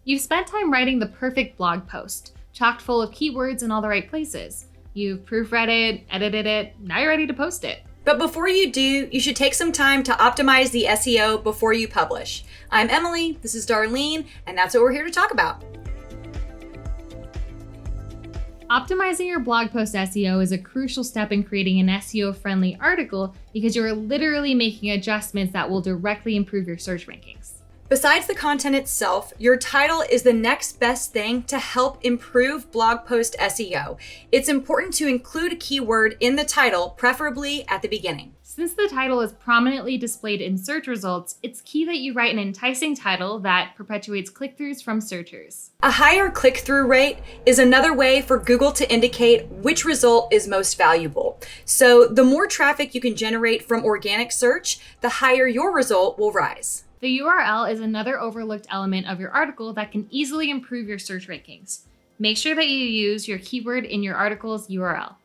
You've spent time writing the perfect blog post, chock full of keywords in all the right places. You've proofread it, edited it, now you're ready to post it. But before you do, you should take some time to optimize the SEO before you publish. I'm Emily, this is Darlene, and that's what we're here to talk about. Optimizing your blog post SEO is a crucial step in creating an SEO-friendly article because you are literally making adjustments that will directly improve your search rankings. Besides the content itself, your title is the next best thing to help improve blog post SEO. It's important to include a keyword in the title, preferably at the beginning. Since the title is prominently displayed in search results, it's key that you write an enticing title that perpetuates click-throughs from searchers. A higher click-through rate is another way for Google to indicate which result is most valuable. So the more traffic you can generate from organic search, the higher your result will rise. The URL is another overlooked element of your article that can easily improve your search rankings. Make sure that you use your keyword in your article's URL.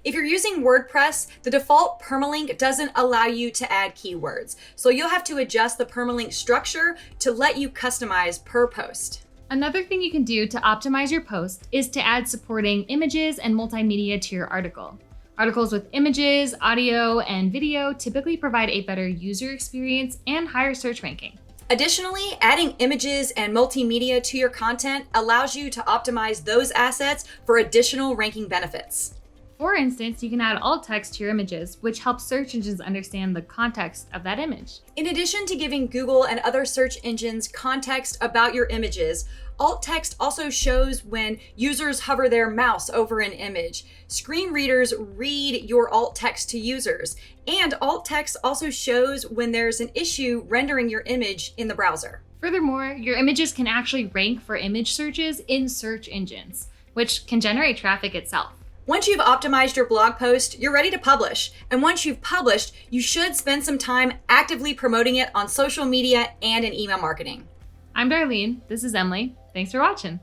If you're using WordPress, the default permalink doesn't allow you to add keywords, so you'll have to adjust the permalink structure to let you customize per post. Another thing you can do to optimize your post is to add supporting images and multimedia to your article. Articles with images, audio, and video typically provide a better user experience and higher search ranking. Additionally, adding images and multimedia to your content allows you to optimize those assets for additional ranking benefits. For instance, you can add alt text to your images, which helps search engines understand the context of that image. In addition to giving Google and other search engines context about your images, alt text also shows when users hover their mouse over an image. Screen readers read your alt text to users, and alt text also shows when there's an issue rendering your image in the browser. Furthermore, your images can actually rank for image searches in search engines, which can generate traffic itself. Once you've optimized your blog post, you're ready to publish. And once you've published, you should spend some time actively promoting it on social media and in email marketing. I'm Darlene. This is Emily. Thanks for watching.